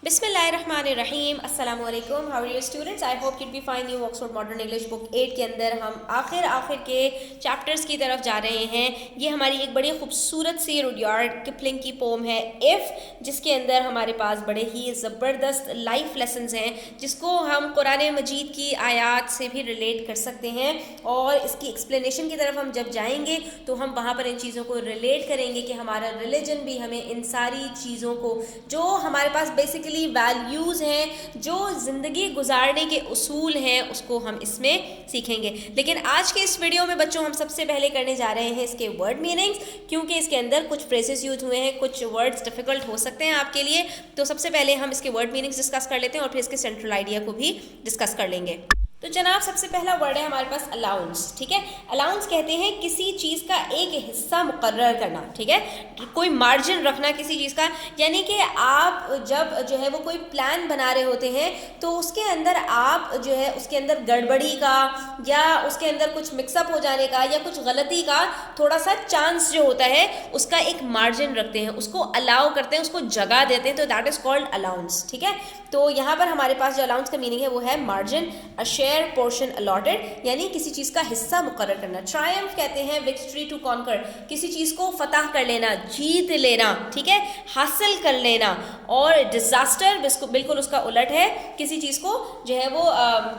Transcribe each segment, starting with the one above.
बिस्मिल्लाहिर्रहमानिर्रहीम अस्सलाम वालेकुम। How are you students? I hope you'll be fine। New Oxford modern English book 8 के अंदर हम आखिर के चैप्टर्स की तरफ जा रहे हैं। ये हमारी एक बड़ी खूबसूरत सी रुडयार्ड किपलिंग की पोम है इफ़, जिसके अंदर हमारे पास बड़े ही ज़बरदस्त लाइफ लेसन्स हैं जिसको हम कुरान मजीद की आयात से भी रिलेट कर सकते हैं। और इसकी एक्सप्लेनेशन की तरफ हम जब जाएंगे तो हम वहाँ पर इन चीज़ों को रिलेट करेंगे कि हमारा रिलीजन भी हमें इन सारी चीज़ों को, जो हमारे पास बेसिकली वैल्यूज़ हैं, जो ज़िंदगी गुजारने के उसूल हैं, उसको हम इसमें सीखेंगे। लेकिन आज के इस वीडियो में बच्चों हम सबसे पहले करने जा रहे हैं इसके वर्ड मीनिंग्स, क्योंकि इसके अंदर कुछ फ्रेजेस यूज हुए हैं, कुछ वर्ड्स डिफ़िकल्ट हो सकते हैं आपके लिए। तो सबसे पहले हम इसके वर्ड मीनिंग्स डिस्कस कर लेते हैं और फिर इसके सेंट्रल आइडिया को भी डिस्कस कर लेंगे। तो जनाब, सबसे पहला वर्ड है हमारे पास अलाउंस। ठीक है, अलाउंस कहते हैं किसी चीज़ का एक हिस्सा मुकर्रर करना। ठीक है, कोई मार्जिन रखना किसी चीज़ का, यानी कि आप जब जो है वो कोई प्लान बना रहे होते हैं तो उसके अंदर आप जो है उसके अंदर गड़बड़ी का या उसके अंदर कुछ मिक्सअप हो जाने का या कुछ गलती का थोड़ा सा चांस जो होता है उसका एक मार्जिन रखते हैं, उसको अलाउ करते हैं, उसको जगह देते हैं, तो दैट इज़ कॉल्ड अलाउंस। ठीक है, तो यहाँ पर हमारे पास जो अलाउंस का मीनिंग है वो है मार्जिन, शेयर, पोर्शन अलॉटेड, यानी किसी चीज़ का हिस्सा मुकर्रर करना। ट्रायम्फ कहते हैं विक्ट्री टू कॉन्कर, किसी चीज़ को फतह कर लेना, जीत लेना, ठीक है, हासिल कर लेना। और डिजास्टर बिल्कुल उसका उलट है, किसी चीज़ को जो है वो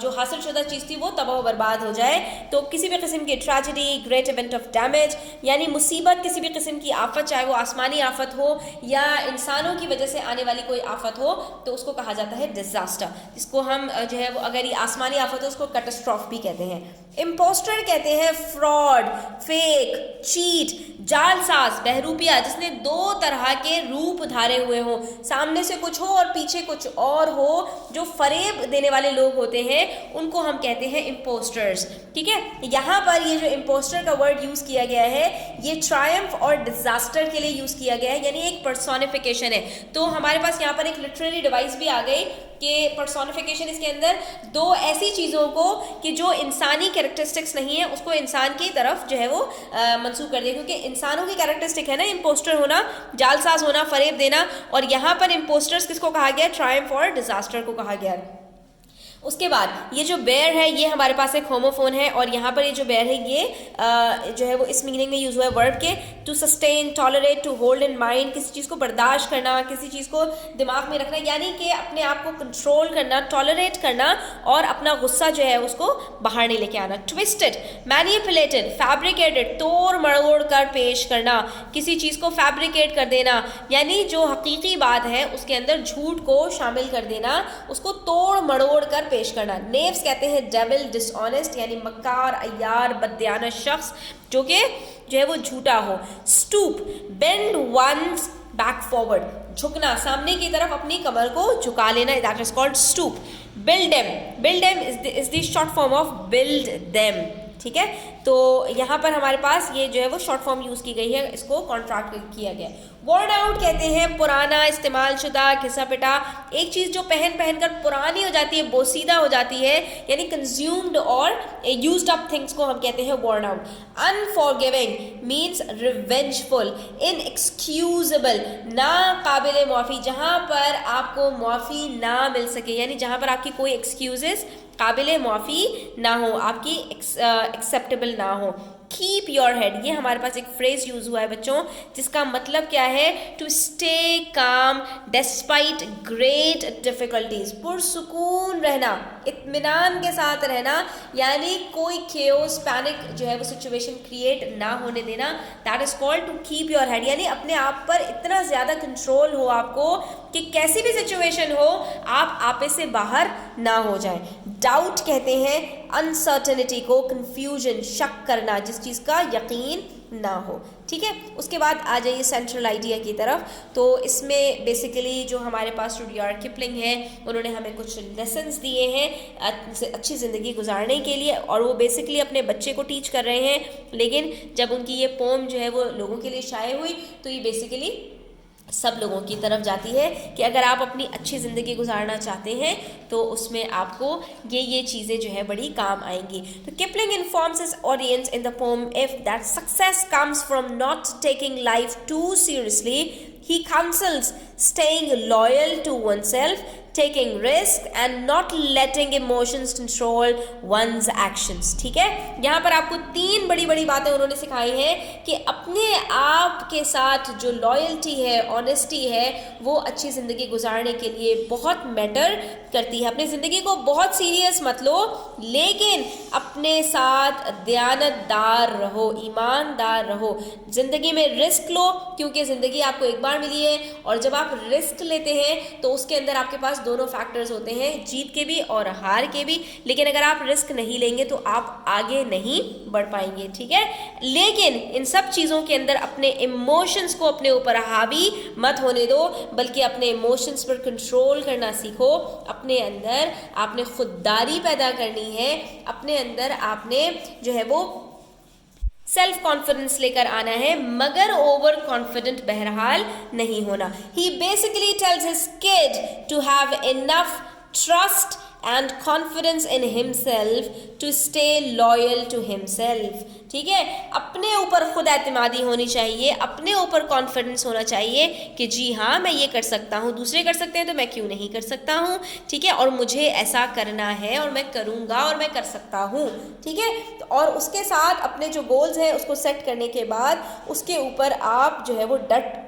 जो हासिल शुदा चीज़ थी वो तबाह बर्बाद हो जाए। तो किसी भी किस्म की tragedy, great event of damage, यानी मुसीबत, किसी भी किस्म की आफत, चाहे वो आसमानी आफत हो या इंसानों की वजह से आने वाली कोई आफत हो, तो उसको कहा जाता है डिजास्टर। जिसको हम जो है वो अगर ये आसमानी आफत हो उसको कैटास्ट्रॉफ भी कहते हैं। इम्पोस्टर कहते हैं फ्रॉड, फेक, चीट, जालसाज, बहरूपिया, जिसने दो तरह के रूप धारे हुए हों, सामने से कुछ हो और पीछे कुछ और हो, जो फरेब देने वाले लोग होते हैं उनको हम कहते हैं इम्पोस्टर्स। ठीक है, यहाँ पर ये जो इम्पोस्टर का वर्ड यूज़ किया गया है ये ट्रायम्फ और डिजास्टर के लिए यूज़ किया गया है, यानी एक पर्सोनिफिकेशन है। तो हमारे पास यहाँ पर एक लिटरेरी डिवाइस भी आ गई कि पर्सोनिफिकेशन, इसके अंदर दो ऐसी चीज़ों को कि जो इंसानी कैरेक्टरिस्टिक्स नहीं है उसको इंसान की तरफ जो है वो मंसूब कर दिया, क्योंकि इंसानों की कैरेक्टरिस्टिक है ना इम्पोस्टर होना, जालसाज होना, फरेब देना। और यहाँ पर इम्पोस्टर्स किसको कहा गया? ट्रायम्फ और डिजास्टर को कहा गया। उसके बाद ये जो बेयर है ये हमारे पास एक होमोफोन है, और यहाँ पर ये जो बेयर है ये जो है वो इस मीनिंग में यूज़ हुआ है वर्ब के to sustain, tolerate, to hold in mind, किसी चीज़ को बर्दाश्त करना, किसी चीज़ को दिमाग में रखना, यानी कि अपने आप को कंट्रोल करना, टॉलरेट करना और अपना गुस्सा जो है उसको बाहर नहीं लेके आना। ट्विस्टेड, मैनिपुलेटेड, फैब्रिकेटेड, तोड़ मरोड़ कर पेश करना, किसी चीज़ को फैब्रिकेट कर देना, यानी जो हकीकी बात है उसके अंदर झूठ को शामिल कर देना, उसको तोड़ मरोड़ कर पेश करना। नेव्स कहते हैं डेविल, डिसऑनेस्ट, यानी मक्कार, अय्यार, बदयानत शख्स जो है वो झूठा हो। Stoop, bend one's back forward, झुकना, सामने की तरफ अपनी कमर को झुका लेना, that is called stoop. Build them is the short form of build them. ठीक है, तो यहाँ पर हमारे पास ये जो है वो शॉर्ट फॉर्म यूज़ की गई है, इसको कॉन्ट्रैक्ट किया गया। वर्न आउट कहते हैं पुराना, इस्तेमाल शुदा, घिसा पिटा, एक चीज़ जो पहन कर पुरानी हो जाती है, बोसीदा हो जाती है, यानी कंज्यूम्ड और यूज्ड अप थिंग्स को हम कहते हैं worn out. Unforgiving means revengeful, inexcusable, ना काबिल माफ़ी, जहाँ पर आपको माफ़ी ना मिल सके, यानी जहाँ पर आपकी कोई एक्सक्यूजेस काबिल माफ़ी ना हो, आपकी एक्सेप्टेबल ना हो। कीप योर हेड, ये हमारे पास एक फ्रेज यूज़ हुआ है बच्चों, जिसका मतलब क्या है? To stay calm despite great difficulties, पुरसुकून रहना, इत्मीनान के साथ रहना, यानी कोई केओस, पैनिक जो है वो सिचुएशन क्रिएट ना होने देना, that is called to keep your head, यानी अपने आप पर इतना ज़्यादा कंट्रोल हो आपको कि कैसी भी सिचुएशन हो आप आपे से बाहर ना हो जाए। डाउट कहते हैं अनसर्टेनिटी को, कंफ्यूजन, शक करना, जिस चीज़ का यकीन ना हो। ठीक है, उसके बाद आ जाइए सेंट्रल आइडिया की तरफ। तो इसमें बेसिकली जो हमारे पास रुडयार्ड किपलिंग है उन्होंने हमें कुछ लेसन्स दिए हैं अच्छी ज़िंदगी गुजारने के लिए, और वो बेसिकली अपने बच्चे को टीच कर रहे हैं। लेकिन जब उनकी ये पोम जो है वो लोगों के लिए शाये हुई तो ये बेसिकली सब लोगों की तरफ जाती है कि अगर आप अपनी अच्छी ज़िंदगी गुजारना चाहते हैं तो उसमें आपको ये चीज़ें जो है बड़ी काम आएंगी। तो Kipling informs his audience in the poem if that success comes from not taking life too seriously, he counsels staying loyal to oneself, taking risk and not letting emotions control one's actions। ठीक है, यहाँ पर आपको 3 बड़ी बड़ी बातें उन्होंने सिखाई हैं कि अपने आप के साथ जो लॉयल्टी है, ऑनेस्टी है, वो अच्छी ज़िंदगी गुजारने के लिए बहुत मैटर करती है। अपनी ज़िंदगी को बहुत सीरियस मत लो, लेकिन अपने साथ दयानतदार रहो, ईमानदार रहो। ज़िंदगी में रिस्क लो, क्योंकि ज़िंदगी आपको एक बार मिली है, और जब आप रिस्क लेते हैं तो उसके अंदर आपके पास दोनों फैक्टर्स होते हैं, जीत के भी और हार के भी। लेकिन अगर आप रिस्क नहीं लेंगे तो आप आगे नहीं बढ़ पाएंगे। ठीक है, लेकिन इन सब चीज़ों के अंदर अपने इमोशंस को अपने ऊपर हावी मत होने दो, बल्कि अपने इमोशंस पर कंट्रोल करना सीखो। अपने अंदर आपने खुददारी पैदा करनी है, अपने अंदर आपने जो है वो सेल्फ कॉन्फिडेंस लेकर आना है, मगर ओवर कॉन्फिडेंट बहरहाल नहीं होना। He basically tells his kid to have enough trust and confidence in himself to stay loyal to himself। ठीक है, अपने ऊपर खुद एतमादी होनी चाहिए, अपने ऊपर कॉन्फिडेंस होना चाहिए कि जी हाँ मैं ये कर सकता हूँ, दूसरे कर सकते हैं तो मैं क्यों नहीं कर सकता हूँ। ठीक है, और मुझे ऐसा करना है और मैं करूँगा और मैं कर सकता हूँ। ठीक है, और उसके साथ अपने जो गोल्स हैं उसको सेट करने के बाद उसके ऊपर आप जो है वो डट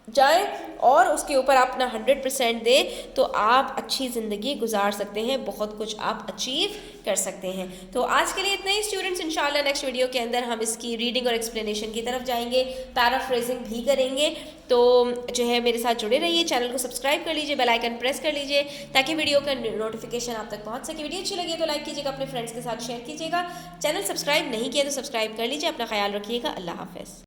जाएं और उसके ऊपर आप अपना 100% दें, तो आप अच्छी ज़िंदगी गुजार सकते हैं, बहुत कुछ आप अचीव कर सकते हैं। तो आज के लिए इतना ही स्टूडेंट्स। इंशाल्लाह नेक्स्ट वीडियो के अंदर हम इसकी रीडिंग और एक्सप्लेनेशन की तरफ जाएंगे, पैराफ्रेजिंग भी करेंगे। तो जो है मेरे साथ जुड़े रहिए, चैनल को सब्सक्राइब कर लीजिए, बेल आइकन प्रेस कर लीजिए ताकि वीडियो का नोटिफिकेशन आप तक पहुँच सके। वीडियो अच्छी लगी तो लाइक कीजिएगा, अपने फ्रेंड्स के साथ शेयर कीजिएगा। चैनल सब्सक्राइब नहीं किया तो सब्सक्राइब कर लीजिए। अपना ख्याल रखिएगा। अल्लाह हाफ़िज़।